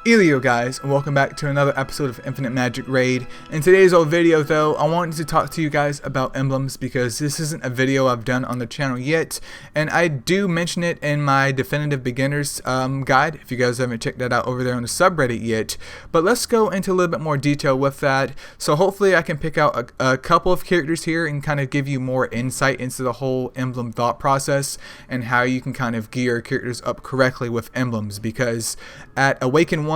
Elio guys, and welcome back to another episode of Infinite Magicraid. In today's video though, I wanted to talk to you guys about emblems because this isn't a video I've done on the channel yet, and I do mention it in my definitive beginners guide if you guys haven't checked that out over there on the subreddit yet. But let's go into a little bit more detail with that. So hopefully I can pick out a couple of characters here and kind of give you more insight into the whole emblem thought process and how you can kind of gear your characters up correctly with emblems, because at Awaken 1,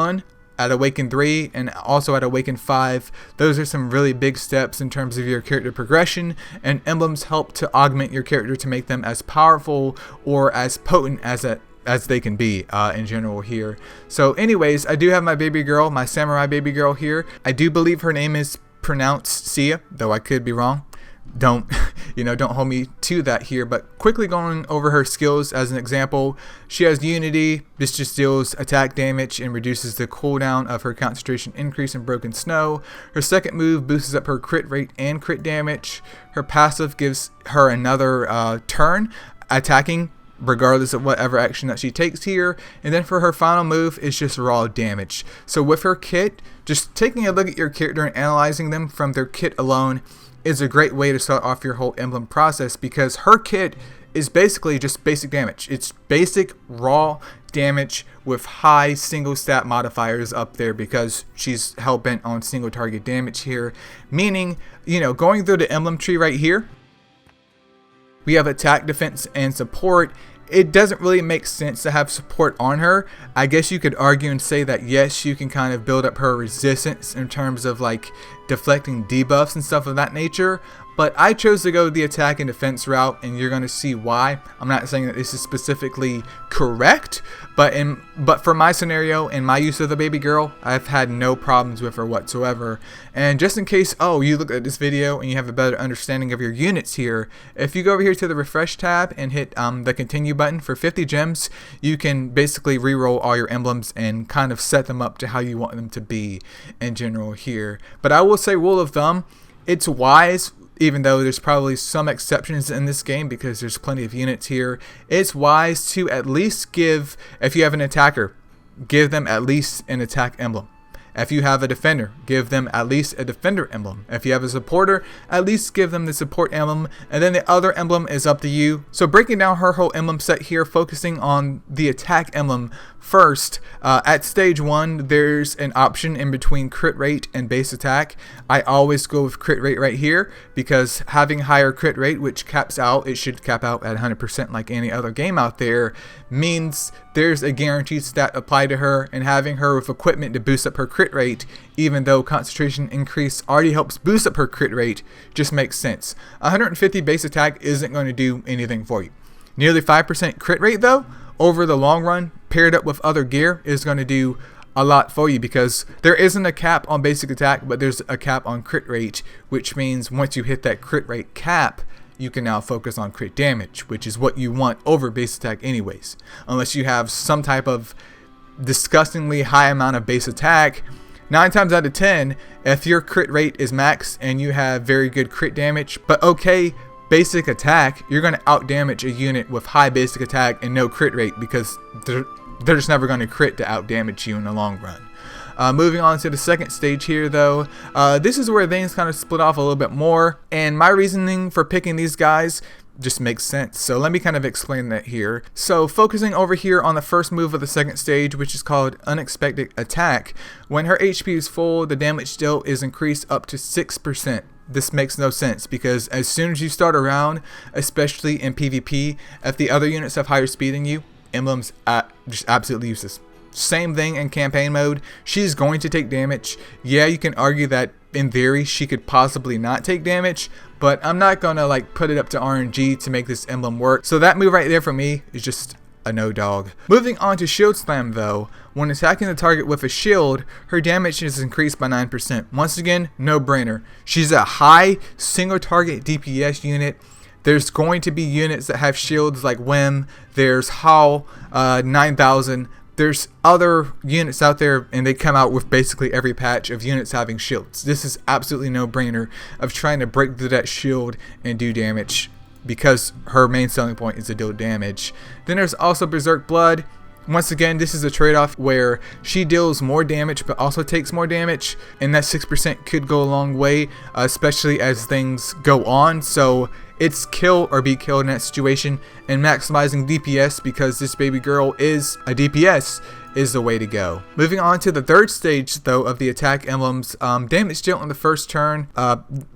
at Awaken 3, and also at Awaken 5, those are some really big steps in terms of your character progression, and emblems help to augment your character to make them as powerful or as potent as they can be in general here. So anyways, I do have my baby girl, my samurai baby girl here. I do believe her name is pronounced Sia, though I could be wrong. Don't hold me to that here, but quickly going over her skills as an example, she has Unity. This just deals attack damage and reduces the cooldown of her concentration increase in Broken Snow. Her second move boosts up her crit rate and crit damage. Her passive gives her another turn attacking regardless of whatever action that she takes here. And then for her final move is just raw damage. So with her kit, just taking a look at your character and analyzing them from their kit alone is a great way to start off your whole emblem process, because her kit is basically just basic damage. It's basic raw damage with high single stat modifiers up there, because she's hell-bent on single target damage here. Meaning, going through the emblem tree right here, we have attack, defense, and support. It doesn't really make sense to have support on her. I guess you could argue and say that yes, you can kind of build up her resistance in terms of like deflecting debuffs and stuff of that nature, but I chose to go the attack and defense route, and you're going to see why. I'm not saying that this is specifically correct, but for my scenario and my use of the baby girl, I've had no problems with her whatsoever. And just in case, you look at this video and you have a better understanding of your units here, if you go over here to the refresh tab and hit the continue button for 50 gems, you can basically reroll all your emblems and kind of set them up to how you want them to be in general here. But I will say, rule of thumb, it's wise, even though there's probably some exceptions in this game because there's plenty of units here, it's wise to at least give, if you have an attacker, give them at least an attack emblem. If you have a defender, give them at least a defender emblem. If you have a supporter, at least give them the support emblem, and then the other emblem is up to you. So breaking down her whole emblem set here, focusing on the attack emblem first, at stage 1, there's an option in between crit rate and base attack. I always go with crit rate right here, because having higher crit rate, which caps out, it should cap out at 100% like any other game out there, means there's a guaranteed stat applied to her, and having her with equipment to boost up her crit rate, even though concentration increase already helps boost up her crit rate, just makes sense. 150 base attack isn't going to do anything for you. Nearly 5% crit rate though, over the long run, paired up with other gear, is going to do a lot for you, because there isn't a cap on basic attack, but there's a cap on crit rate, which means once you hit that crit rate cap, you can now focus on crit damage, which is what you want over base attack anyways. Unless you have some type of disgustingly high amount of base attack, 9 times out of 10, if your crit rate is max and you have very good crit damage, but okay basic attack, you're going to out damage a unit with high basic attack and no crit rate, because they're just never going to crit to out damage you in the long run. Moving on to the second stage here though, this is where things kind of split off a little bit more, and my reasoning for picking these guys just makes sense. So let me kind of explain that here. So focusing over here on the first move of the second stage, which is called Unexpected Attack, when her HP is full, the damage dealt is increased up to 6%. This makes no sense, because as soon as you start a round, especially in PvP, if the other units have higher speed than you, emblems just absolutely useless. Same thing in campaign mode. She's going to take damage. Yeah, you can argue that in theory she could possibly not take damage, but I'm not gonna put it up to RNG to make this emblem work. So that move right there for me is just a no dog. Moving on to Shield Slam though, when attacking the target with a shield, her damage is increased by 9%. Once again, no brainer. She's a high single target DPS unit. There's going to be units that have shields like Whim, there's Howl, 9000. There's other units out there, and they come out with basically every patch of units having shields. This is absolutely no brainer of trying to break through that shield and do damage, because her main selling point is to deal damage. Then there's also Berserk Blood. Once again, this is a trade-off where she deals more damage but also takes more damage, and that 6% could go a long way, especially as things go on. So it's kill or be killed in that situation, and maximizing DPS, because this baby girl is a DPS, is the way to go. Moving on to the third stage though of the attack emblems, damage dealt on the first turn,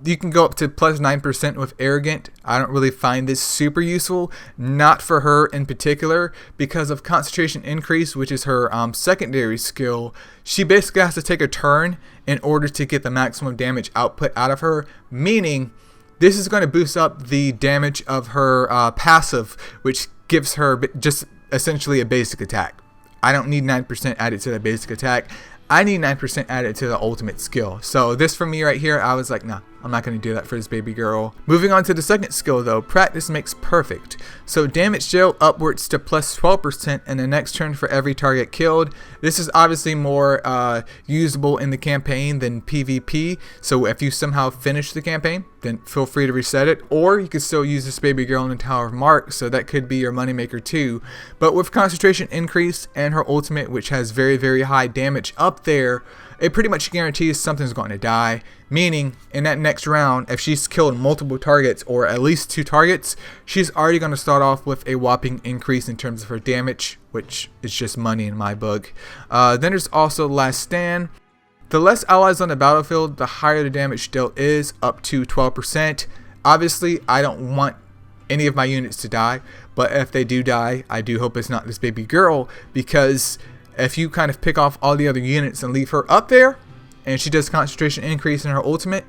you can go up to plus 9% with Arrogant. I don't really find this super useful, not for her in particular, because of concentration increase, which is her secondary skill. She basically has to take a turn in order to get the maximum damage output out of her, meaning this is going to boost up the damage of her passive, which gives her just essentially a basic attack. I don't need 9% added to the basic attack. I need 9% added to the ultimate skill. So this for me right here, I was like, nah, I'm not going to do that for this baby girl. Moving on to the second skill though, practice makes perfect. So damage dealt upwards to plus 12% in the next turn for every target killed. This is obviously more usable in the campaign than PvP. So if you somehow finish the campaign, then feel free to reset it, or you can still use this baby girl in the Tower of Mark, so that could be your moneymaker too. But with concentration increase and her ultimate, which has very, very high damage up there, it pretty much guarantees something's going to die, meaning in that next round, if she's killed multiple targets or at least 2 targets, she's already going to start off with a whopping increase in terms of her damage, which is just money in my book. Then there's also Last Stand. The less allies on the battlefield, the higher the damage dealt is, up to 12%. Obviously, I don't want any of my units to die, but if they do die, I do hope it's not this baby girl, because if you kind of pick off all the other units and leave her up there, and she does concentration increase in her ultimate,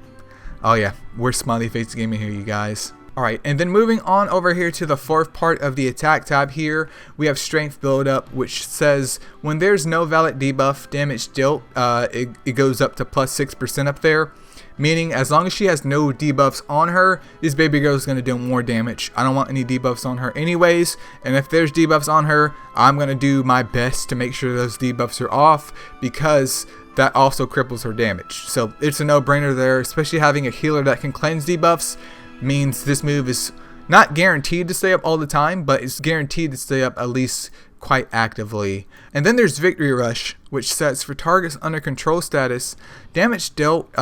oh yeah, we're smiley face gaming here, you guys. Alright, and then moving on over here to the fourth part of the attack tab here, we have strength build up, which says when there's no valid debuff damage dealt, it goes up to plus 6% up there. Meaning as long as she has no debuffs on her, this baby girl is going to do more damage. I don't want any debuffs on her anyways, and if there's debuffs on her, I'm going to do my best to make sure those debuffs are off, because that also cripples her damage. So it's a no-brainer there, especially having a healer that can cleanse debuffs means this move is not guaranteed to stay up all the time, but it's guaranteed to stay up at least quite actively. And then there's Victory Rush, which sets for targets under control status, damage dealt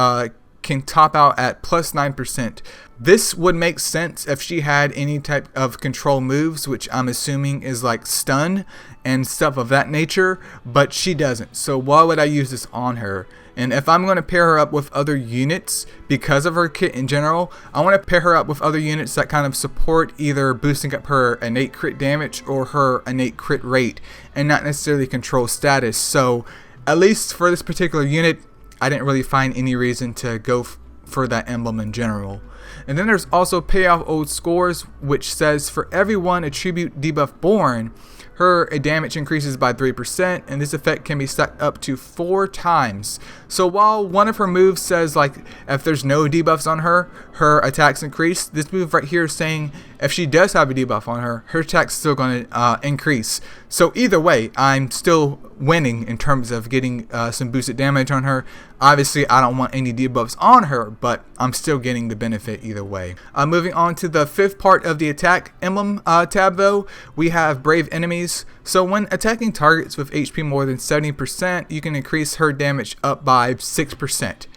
can top out at plus 9%. This would make sense if she had any type of control moves, which I'm assuming is like stun and stuff of that nature, but she doesn't. So why would I use this on her? And if I'm going to pair her up with other units, because of her kit in general, I want to pair her up with other units that kind of support either boosting up her innate crit damage or her innate crit rate, and not necessarily control status. So at least for this particular unit, I didn't really find any reason to go for that emblem in general. And then there's also Pay Off Old Scores, which says for every one attribute debuff born, her damage increases by 3%, and this effect can be stacked up to 4 times. So while one of her moves says like if there's no debuffs on her, her attacks increase, this move right here is saying if she does have a debuff on her, her attack's still going to increase. So either way, I'm still winning in terms of getting some boosted damage on her. Obviously, I don't want any debuffs on her, but I'm still getting the benefit either way. Moving on to the fifth part of the attack emblem tab though, we have Brave Enemies. So when attacking targets with HP more than 70%, you can increase her damage up by 6%.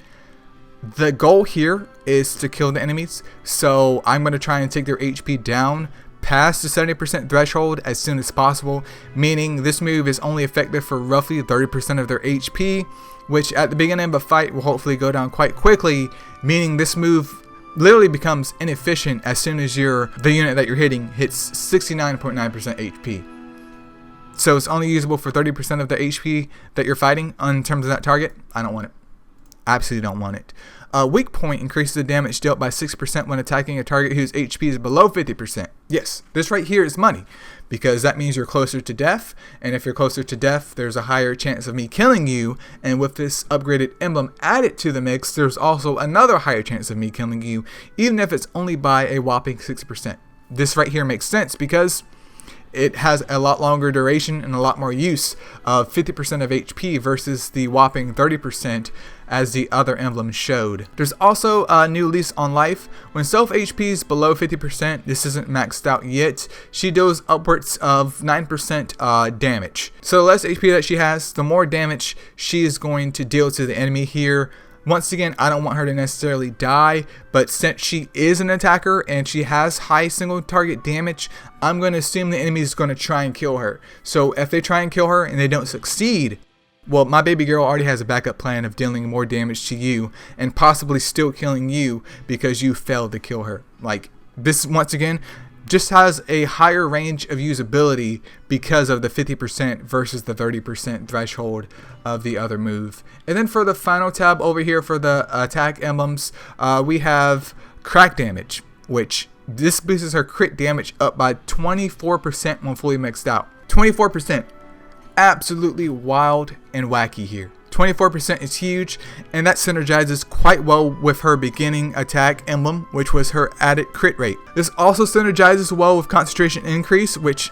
The goal here is to kill the enemies, so I'm going to try and take their HP down past the 70% threshold as soon as possible, meaning this move is only effective for roughly 30% of their HP, which at the beginning of a fight will hopefully go down quite quickly, meaning this move literally becomes inefficient as soon as the unit that you're hitting hits 69.9% HP. So it's only usable for 30% of the HP that you're fighting in terms of that target. I don't want it. Absolutely don't want it. Weak Point increases the damage dealt by 6% when attacking a target whose HP is below 50%. Yes, this right here is money, because that means you're closer to death, and if you're closer to death, there's a higher chance of me killing you, and with this upgraded emblem added to the mix, there's also another higher chance of me killing you, even if it's only by a whopping 6%. This right here makes sense because it has a lot longer duration and a lot more use of 50% of HP versus the whopping 30% as the other emblems showed. There's also a new lease on life. When self HP is below 50%, this isn't maxed out yet, she deals upwards of 9% damage. So the less HP that she has, the more damage she is going to deal to the enemy here. Once again, I don't want her to necessarily die, but since she is an attacker and she has high single target damage, I'm going to assume the enemy is going to try and kill her. So if they try and kill her and they don't succeed, well, my baby girl already has a backup plan of dealing more damage to you and possibly still killing you because you failed to kill her. Like, this, once again, just has a higher range of usability because of the 50% versus the 30% threshold of the other move. And then for the final tab over here for the attack emblems, we have crack damage, which this boosts her crit damage up by 24% when fully mixed out. 24%. Absolutely wild and wacky here. 24% is huge, and that synergizes quite well with her beginning attack emblem, which was her added crit rate. This also synergizes well with concentration increase, which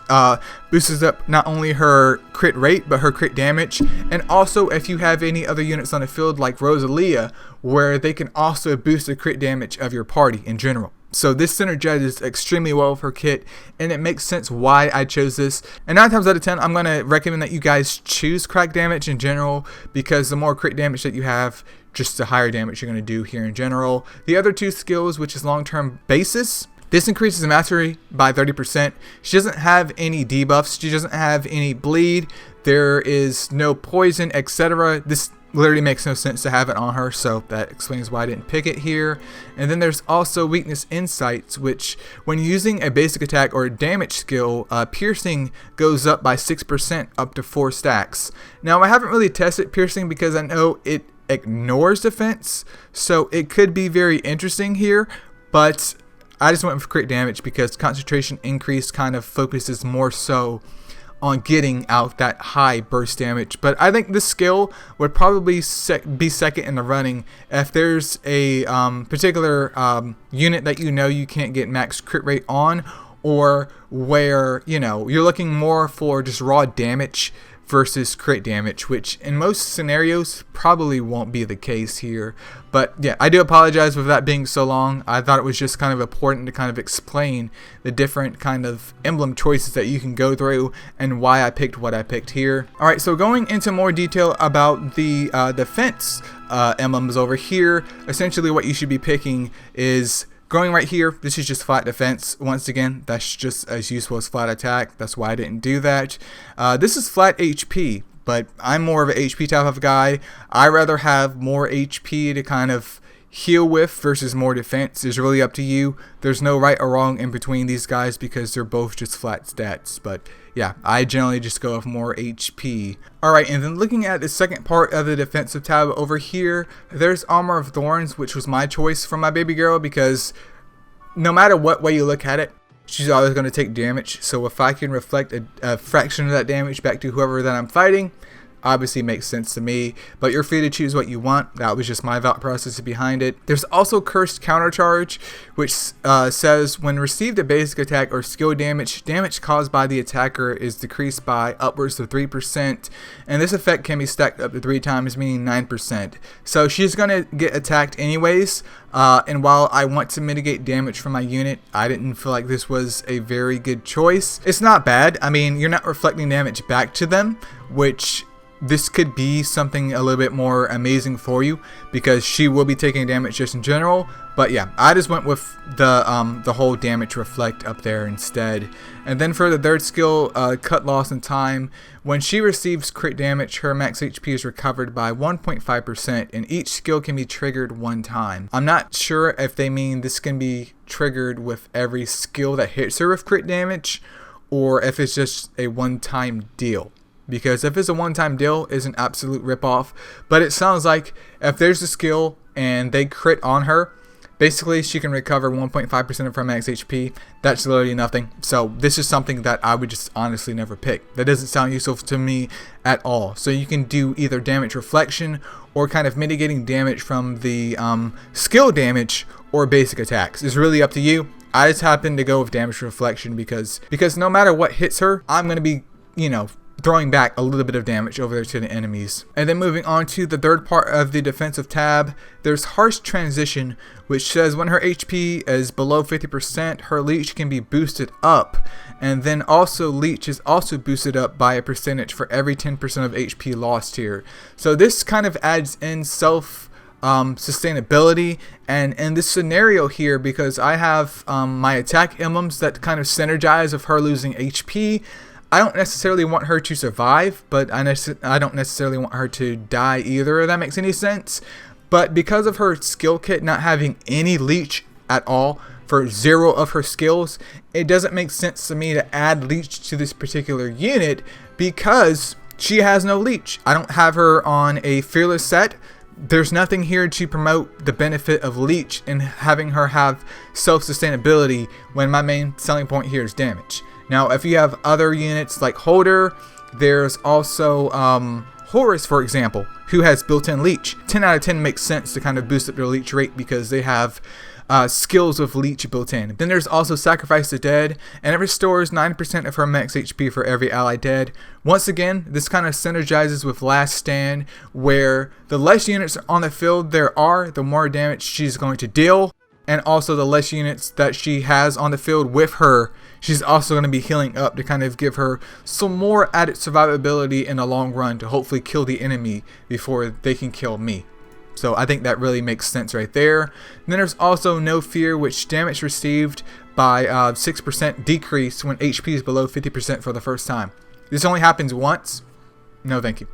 boosts up not only her crit rate but her crit damage, and also if you have any other units on the field like Rosalia, where they can also boost the crit damage of your party in general. So this synergizes extremely well with her kit, and it makes sense why I chose this. And 9 times out of 10, I'm going to recommend that you guys choose crack damage in general, because the more crit damage that you have, just the higher damage you're going to do here in general. The other two skills, which is long-term basis, this increases mastery by 30%. She doesn't have any debuffs. She doesn't have any bleed. There is no poison, etc. This literally makes no sense to have it on her, so that explains why I didn't pick it here. And then there's also weakness insights, which when using a basic attack or a damage skill, piercing goes up by 6% up to 4 stacks. Now I haven't really tested piercing because I know it ignores defense, so it could be very interesting here, but I just went with crit damage because concentration increase kind of focuses more so on getting out that high burst damage. But I think this skill would probably be second in the running if there's a particular unit that you know you can't get max crit rate on, or where you're looking more for just raw damage versus crit damage, which in most scenarios probably won't be the case here. But yeah, I do apologize for that being so long. I thought it was just kind of important to kind of explain the different kind of emblem choices that you can go through and why I picked what I picked here. Alright, so going into more detail about the defense emblems over here, essentially what you should be picking is going right here. This is just flat defense. Once again, that's just as useful as flat attack. That's why I didn't do that. This is flat HP, but I'm more of an HP type of guy. I rather have more HP to kind of heal with versus more defense. Is really up to you. There's no right or wrong in between these guys because they're both just flat stats. But yeah, I generally just go with more HP. Alright, and then looking at the second part of the defensive tab over here, there's Armor of Thorns, which was my choice for my baby girl because no matter what way you look at it, she's always going to take damage. So if I can reflect a fraction of that damage back to whoever that I'm fighting, obviously makes sense to me, but you're free to choose what you want. That was just my thought process behind it. There's also Cursed Countercharge, which says when received a basic attack or skill damage, damage caused by the attacker is decreased by upwards of 3%, and this effect can be stacked up to 3 times, meaning 9%. So she's gonna get attacked anyways, and while I want to mitigate damage from my unit, I didn't feel like this was a very good choice. It's not bad. I mean, you're not reflecting damage back to them, which this could be something a little bit more amazing for you because she will be taking damage just in general. But yeah, I just went with the whole damage reflect up there instead. And then for the third skill, cut loss in time. When she receives crit damage, her max HP is recovered by 1.5%, and each skill can be triggered 1 time. I'm not sure if they mean this can be triggered with every skill that hits her with crit damage, or if it's just a one-time deal. Because if it's a one-time deal, it's an absolute ripoff. But it sounds like if there's a skill and they crit on her, basically she can recover 1.5% of her max HP. That's literally nothing. So this is something that I would just honestly never pick. That doesn't sound useful to me at all. So you can do either damage reflection or kind of mitigating damage from the skill damage or basic attacks. It's really up to you. I just happen to go with damage reflection because no matter what hits her, I'm going to be, throwing back a little bit of damage over there to the enemies. And then moving on to the third part of the defensive tab, there's Harsh Transition, which says when her HP is below 50%, her leech can be boosted up. And then also leech is also boosted up by a percentage for every 10% of HP lost here. So this kind of adds in sustainability, and in this scenario here, because I have my attack emblems that kind of synergize with her losing HP, I don't necessarily want her to survive, but I don't necessarily want her to die either, if that makes any sense. But because of her skill kit not having any leech at all for 0 of her skills, it doesn't make sense to me to add leech to this particular unit because she has no leech. I don't have her on a fearless set. There's nothing here to promote the benefit of leech and having her have self-sustainability when my main selling point here is damage. Now, if you have other units like Holder, there's also Horus, for example, who has built-in leech. 10 out of 10 makes sense to kind of boost up their leech rate because they have skills with leech built in. Then there's also Sacrifice the Dead, and it restores 9% of her max HP for every ally dead. Once again, this kind of synergizes with Last Stand, where the less units on the field there are, the more damage she's going to deal. And also the less units that she has on the field with her, she's also going to be healing up to kind of give her some more added survivability in the long run to hopefully kill the enemy before they can kill me. So I think that really makes sense right there. And then there's also No Fear, which damage received by 6% decrease when HP is below 50% for the first time. This only happens once. No thank you.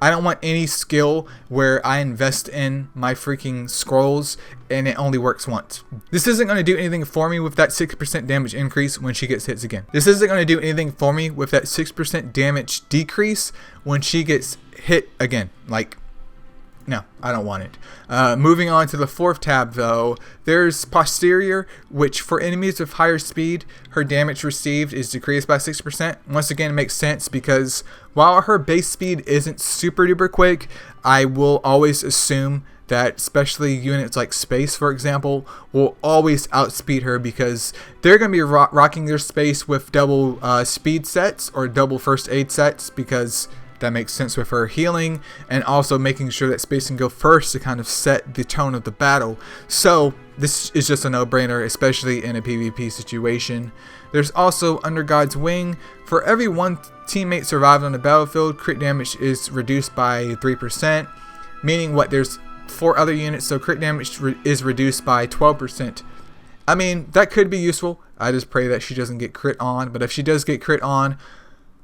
I don't want any skill where I invest in my freaking scrolls and it only works once. This isn't going to do anything for me with that 6% damage increase when she gets hits again. This isn't going to do anything for me with that 6% damage decrease when she gets hit again. Like, no, I don't want it. Moving on to the fourth tab though, there's Posterior, which for enemies with higher speed, her damage received is decreased by 6%. Once again, it makes sense because while her base speed isn't super duper quick, I will always assume that especially units like Space, for example, will always outspeed her because they're going to be rocking their Space with double speed sets or double first aid sets because that makes sense with her healing and also making sure that Space can go first to kind of set the tone of the battle. So this is just a no-brainer, especially in a PvP situation. There's also Under God's Wing. For every one teammate survived on the battlefield, crit damage is reduced by 3%, meaning what, there's 4 other units, so crit damage is reduced by 12%. I mean, that could be useful. I just pray that she doesn't get crit on, but if she does get crit on,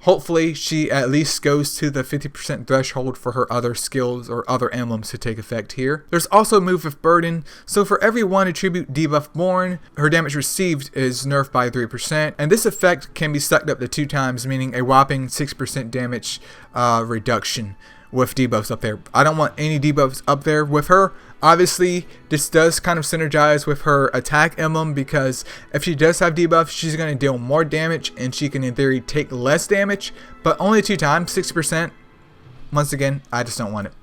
hopefully she at least goes to the 50% threshold for her other skills or other emblems to take effect here. There's also Move with Burden. So for every 1 attribute debuff born, her damage received is nerfed by 3%. And this effect can be stacked up to 2 times, meaning a whopping 6% damage reduction with debuffs up there. I don't want any debuffs up there with her. Obviously, this does kind of synergize with her attack emblem because if she does have debuffs, she's going to deal more damage and she can in theory take less damage, but only 2 times, 6%. Once again, I just don't want it.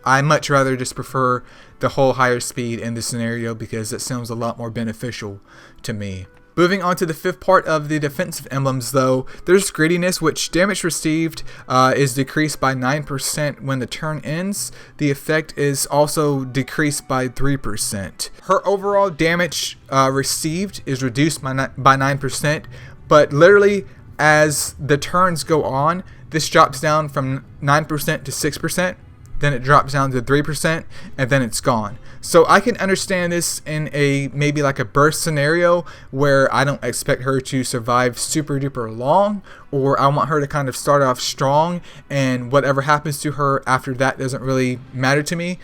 I much rather just prefer the whole higher speed in this scenario because it sounds a lot more beneficial to me. Moving on to the fifth part of the defensive emblems though, there's Greediness, which damage received is decreased by 9% when the turn ends. The effect is also decreased by 3%. Her overall damage received is reduced by 9%, but literally as the turns go on, this drops down from 9% to 6%. Then it drops down to 3%, and then it's gone. So I can understand this in a maybe like a burst scenario where I don't expect her to survive super duper long, or I want her to kind of start off strong and whatever happens to her after that doesn't really matter to me.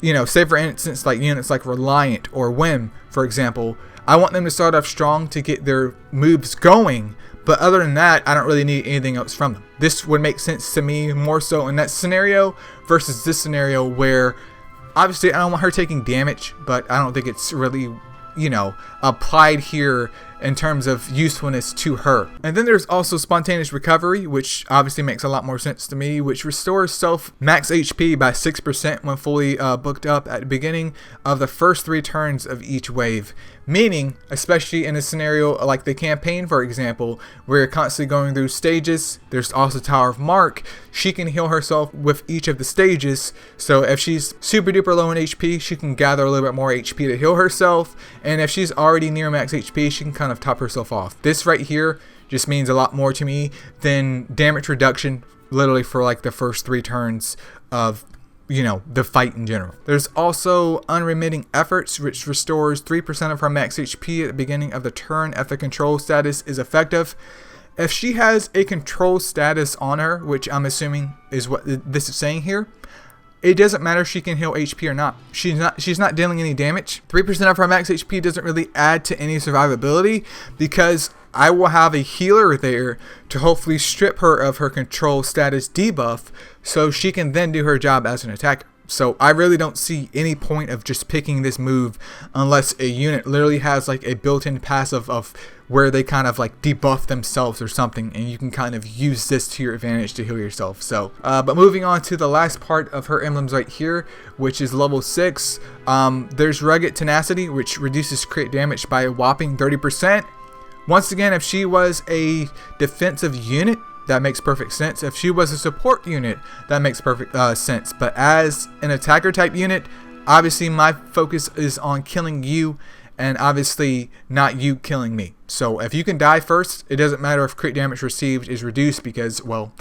You know, say for instance like units like Reliant or Whim, for example, I want them to start off strong to get their moves going. But other than that, I don't really need anything else from them. This would make sense to me more so in that scenario versus this scenario where obviously I don't want her taking damage, but I don't think it's really, you know, applied here in terms of usefulness to her. And then there's also Spontaneous Recovery, which obviously makes a lot more sense to me, which restores self max HP by 6% when fully booked up at the beginning of the first 3 turns of each wave. Meaning, especially in a scenario like the campaign, for example, where you're constantly going through stages, there's also Tower of Mark, she can heal herself with each of the stages. So if she's super duper low in HP, she can gather a little bit more HP to heal herself. And if she's already near max HP, she can kind of top herself off. This right here just means a lot more to me than damage reduction, literally for like the first 3 turns of the fight in general. There's also Unremitting Efforts, which restores 3% of her max HP at the beginning of the turn if the control status is effective. If she has a control status on her, which I'm assuming is what this is saying here, it doesn't matter if she can heal HP or not. She's not dealing any damage. 3% of her max HP doesn't really add to any survivability because I will have a healer there to hopefully strip her of her control status debuff so she can then do her job as an attacker. So I really don't see any point of just picking this move unless a unit literally has like a built-in passive of where they kind of like debuff themselves or something, and you can kind of use this to your advantage to heal yourself. So but moving on to the last part of her emblems right here, which is level 6, there's Rugged Tenacity, which reduces crit damage by a whopping 30%. Once again, if she was a defensive unit, that makes perfect sense. If she was a support unit, that makes perfect sense. But as an attacker type unit, obviously my focus is on killing you and obviously not you killing me. So if you can die first, it doesn't matter if crit damage received is reduced because, well,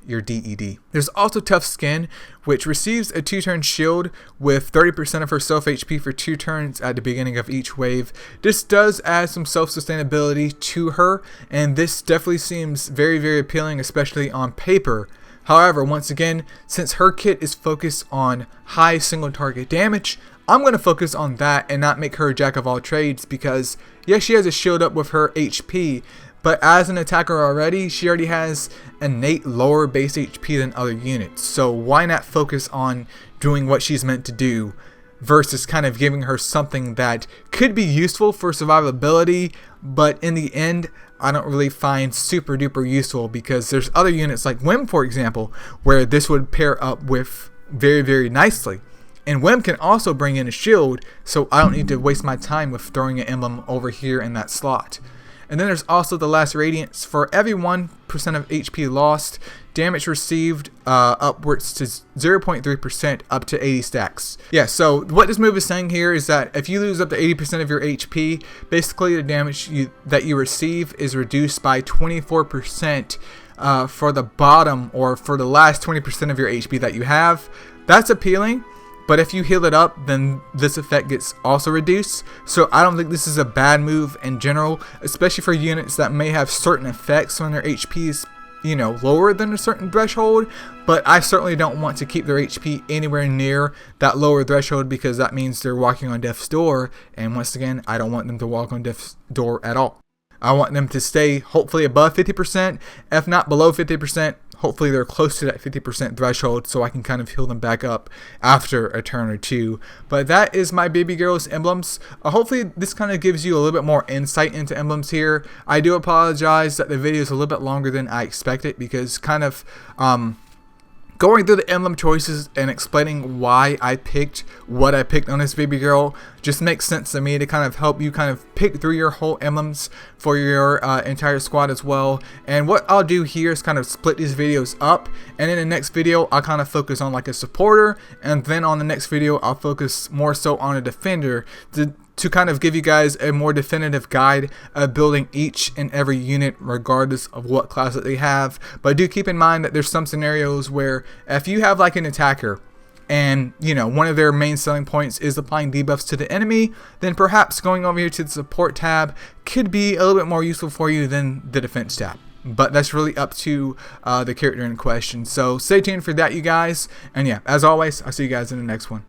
you're DED. There's also Tough Skin, which receives a 2-turn shield with 30% of her self HP for 2 turns at the beginning of each wave. This does add some self-sustainability to her, and this definitely seems very, very appealing, especially on paper. However, once again, since her kit is focused on high single target damage, I'm going to focus on that and not make her a jack of all trades because, yes, she has a shield up with her HP, but as an attacker already, she already has innate lower base HP than other units. So why not focus on doing what she's meant to do versus kind of giving her something that could be useful for survivability, but in the end, I don't really find super duper useful because there's other units like Wim, for example, where this would pair up with very, very nicely. And Wim can also bring in a shield, so I don't need to waste my time with throwing an emblem over here in that slot. And then there's also the Last Radiance. For every 1% of HP lost, damage received upwards to 0.3% up to 80 stacks. Yeah, so what this move is saying here is that if you lose up to 80% of your HP, basically the damage that you receive is reduced by 24% for the bottom or for the last 20% of your HP that you have. That's appealing. But if you heal it up, then this effect gets also reduced. So I don't think this is a bad move in general, especially for units that may have certain effects when their HP is, lower than a certain threshold. But I certainly don't want to keep their HP anywhere near that lower threshold because that means they're walking on death's door. And once again, I don't want them to walk on death's door at all. I want them to stay hopefully above 50%, if not below 50%. Hopefully they're close to that 50% threshold so I can kind of heal them back up after a turn or two. But that is my baby girl's emblems. Hopefully this kind of gives you a little bit more insight into emblems here. I do apologize that the video is a little bit longer than I expected because kind of going through the emblem choices and explaining why I picked what I picked on this baby girl just makes sense to me to kind of help you kind of pick through your whole emblems for your entire squad as well. And what I'll do here is kind of split these videos up, and in the next video I'll kind of focus on like a supporter, and then on the next video I'll focus more so on a defender to kind of give you guys a more definitive guide of building each and every unit regardless of what class that they have. But do keep in mind that there's some scenarios where if you have like an attacker and one of their main selling points is applying debuffs to the enemy, then perhaps going over here to the support tab could be a little bit more useful for you than the defense tab. But that's really up to the character in question. So stay tuned for that, you guys. And yeah, as always, I'll see you guys in the next one.